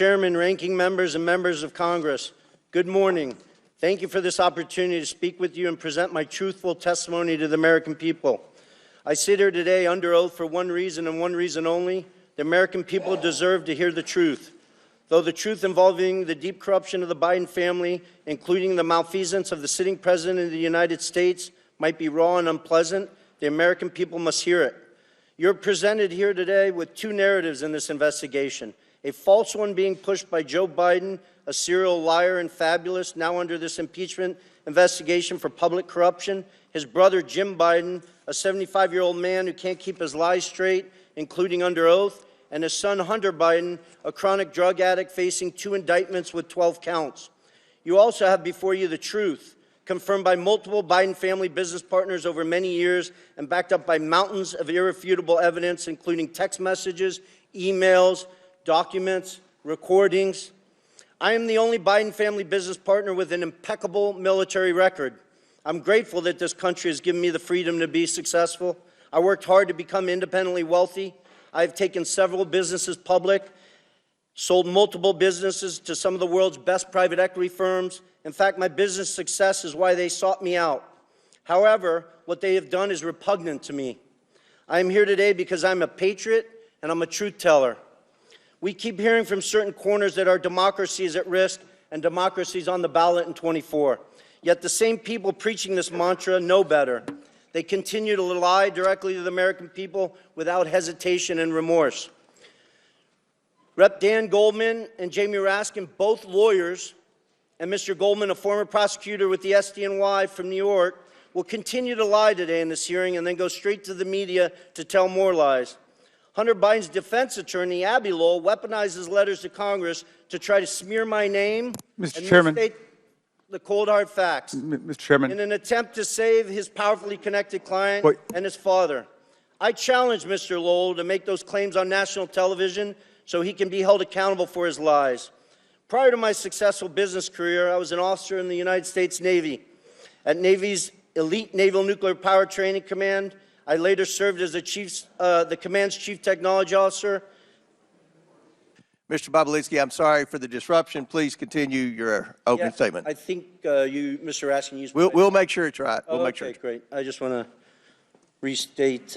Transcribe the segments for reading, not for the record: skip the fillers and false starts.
Chairman, ranking members, and members of Congress, good morning. Thank you for this opportunity to speak with you and present my truthful testimony to the American people. I sit here today under oath for one reason and one reason only. The American people deserve to hear the truth. Though the truth involving the deep corruption of the Biden family, including the malfeasance of the sitting President of the United States, might be raw and unpleasant, the American people must hear it. You're presented here today with two narratives in this investigation. A false one being pushed by Joe Biden, a serial liar and fabulous, now under this impeachment investigation for public corruption. His brother, Jim Biden, a 75-year-old man who can't keep his lies straight, including under oath. And his son, Hunter Biden, a chronic drug addict facing 2 indictments with 12 counts. You also have before you the truth, confirmed by multiple Biden family business partners over many years and backed up by mountains of irrefutable evidence, including text messages, emails, documents, recordings. I am the only Biden family business partner with an impeccable military record. I'm grateful that this country has given me the freedom to be successful. I worked hard to become independently wealthy. I've taken several businesses public, sold multiple businesses to some of the world's best private equity firms. In fact, my business success is why they sought me out. However, what they have done is repugnant to me. I am here today because I'm a patriot and I'm a truth teller. We keep hearing from certain corners that our democracy is at risk and democracy is on the ballot in 24. Yet the same people preaching this mantra know better. They continue to lie directly to the American people without hesitation and remorse. Rep. Dan Goldman and Jamie Raskin, both lawyers, and Mr. Goldman, a former prosecutor with the SDNY from New York, will continue to lie today in this hearing and then go straight to the media to tell more lies. Hunter Biden's defense attorney, Abbe Lowell, weaponizes letters to Congress to try to smear my name Mr. Chairman, misstate the cold hard facts Mr. Chairman, in an attempt to save his powerfully connected client and his father. I challenge Mr. Lowell to make those claims on national television so he can be held accountable for his lies. Prior to my successful business career, I was an officer in the United States Navy. At Navy's elite Naval Nuclear Power Training Command, I later served as the command's chief technology officer. Mr. Bobulinski, I'm sorry for the disruption. Please continue your opening statement. I think you, Mr. Raskin, used. We'll make sure it's right. We'll make sure. Okay, great. I just want to restate,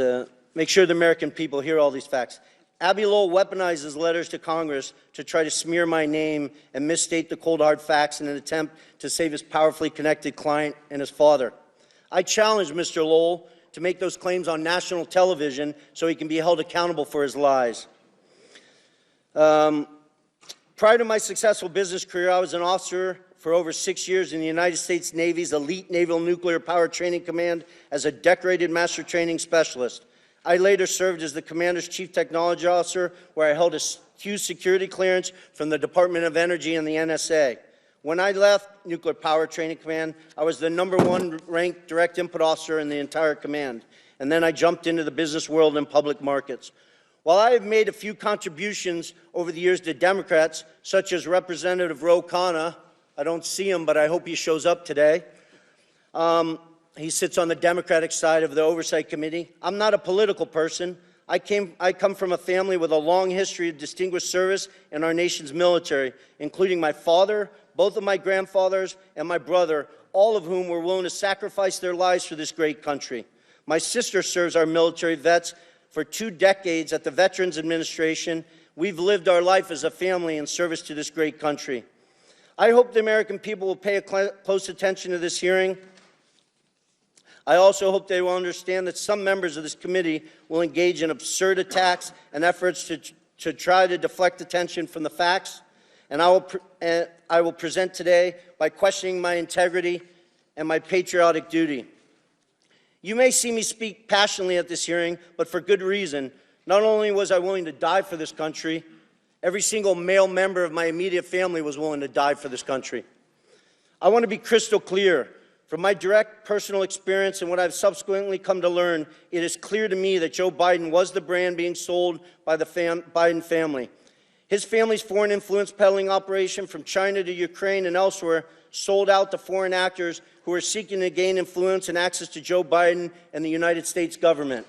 make sure the American people hear all these facts. Abbe Lowell weaponizes letters to Congress to try to smear my name and misstate the cold hard facts in an attempt to save his powerfully connected client and his father. I challenge Mr. Lowell to make those claims on national television so he can be held accountable for his lies. Prior to my successful business career, I was an officer for over 6 years in the United States Navy's elite Naval Nuclear Power Training Command as a decorated master training specialist. I later served as the commander's chief technology officer, where I held a huge security clearance from the Department of Energy and the NSA. When I left Nuclear Power Training Command, I was the #1 ranked direct input officer in the entire command. And then I jumped into the business world and public markets. While I have made a few contributions over the years to Democrats, such as Representative Ro Khanna, I don't see him, but I hope he shows up today. He sits on the Democratic side of the Oversight Committee. I'm not a political person. I come from a family with a long history of distinguished service in our nation's military, including my father, both of my grandfathers, and my brother, all of whom were willing to sacrifice their lives for this great country. My sister serves our military vets for 2 decades at the Veterans Administration. We've lived our life as a family in service to this great country. I hope the American people will pay close attention to this hearing. I also hope they will understand that some members of this committee will engage in absurd attacks and efforts to try to deflect attention from the facts. And I will present today by questioning my integrity and my patriotic duty. You may see me speak passionately at this hearing, but for good reason. Not only was I willing to die for this country, every single male member of my immediate family was willing to die for this country. I want to be crystal clear. From my direct personal experience and what I've subsequently come to learn, it is clear to me that Joe Biden was the brand being sold by the Biden family. His family's foreign influence peddling operation from China to Ukraine and elsewhere sold out to foreign actors who are seeking to gain influence and access to Joe Biden and the United States government.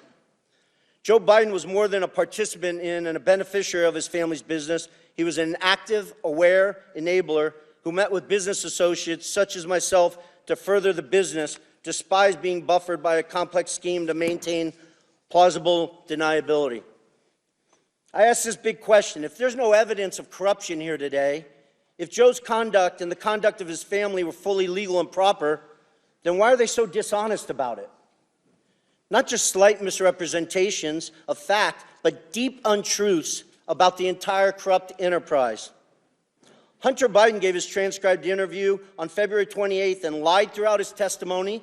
Joe Biden was more than a participant in and a beneficiary of his family's business. He was an active, aware enabler who met with business associates such as myself to further the business, despite being buffered by a complex scheme to maintain plausible deniability. I ask this big question. If there's no evidence of corruption here today, if Joe's conduct and the conduct of his family were fully legal and proper, then why are they so dishonest about it? Not just slight misrepresentations of fact, but deep untruths about the entire corrupt enterprise. Hunter Biden gave his transcribed interview on February 28th and lied throughout his testimony.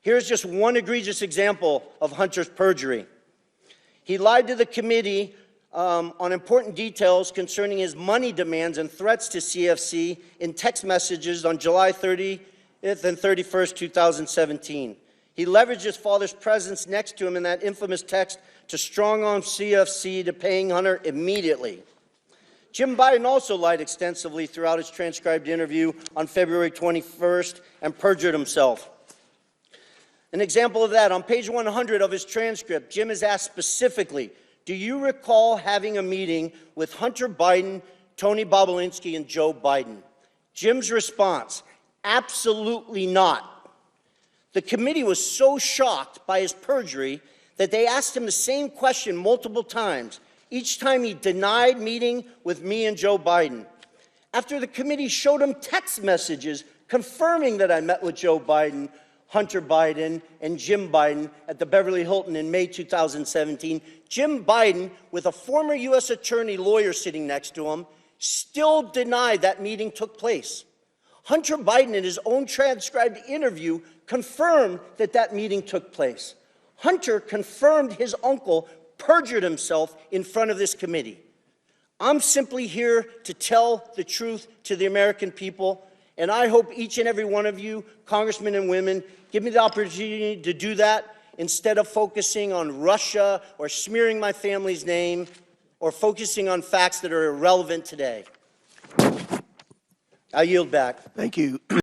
Here's just one egregious example of Hunter's perjury. He lied to the committee on important details concerning his money demands and threats to CFC in text messages on July 30th and 31st, 2017. He leveraged his father's presence next to him in that infamous text to strong-arm CFC to paying Hunter immediately. Jim Biden also lied extensively throughout his transcribed interview on February 21st and perjured himself. An example of that, on page 100 of his transcript, Jim is asked specifically, do you recall having a meeting with Hunter Biden, Tony Bobulinski, and Joe Biden? Jim's response, absolutely not. The committee was so shocked by his perjury that they asked him the same question multiple times. Each time he denied meeting with me and Joe Biden. After the committee showed him text messages confirming that I met with Joe Biden, Hunter Biden, and Jim Biden at the Beverly Hilton in May 2017, Jim Biden, with a former U.S. attorney lawyer sitting next to him, still denied that meeting took place. Hunter Biden, in his own transcribed interview, confirmed that that meeting took place. Hunter confirmed his uncle perjured himself in front of this committee. I'm simply here to tell the truth to the American people, and I hope each and every one of you, congressmen and women, give me the opportunity to do that instead of focusing on Russia or smearing my family's name or focusing on facts that are irrelevant today. I yield back. Thank you.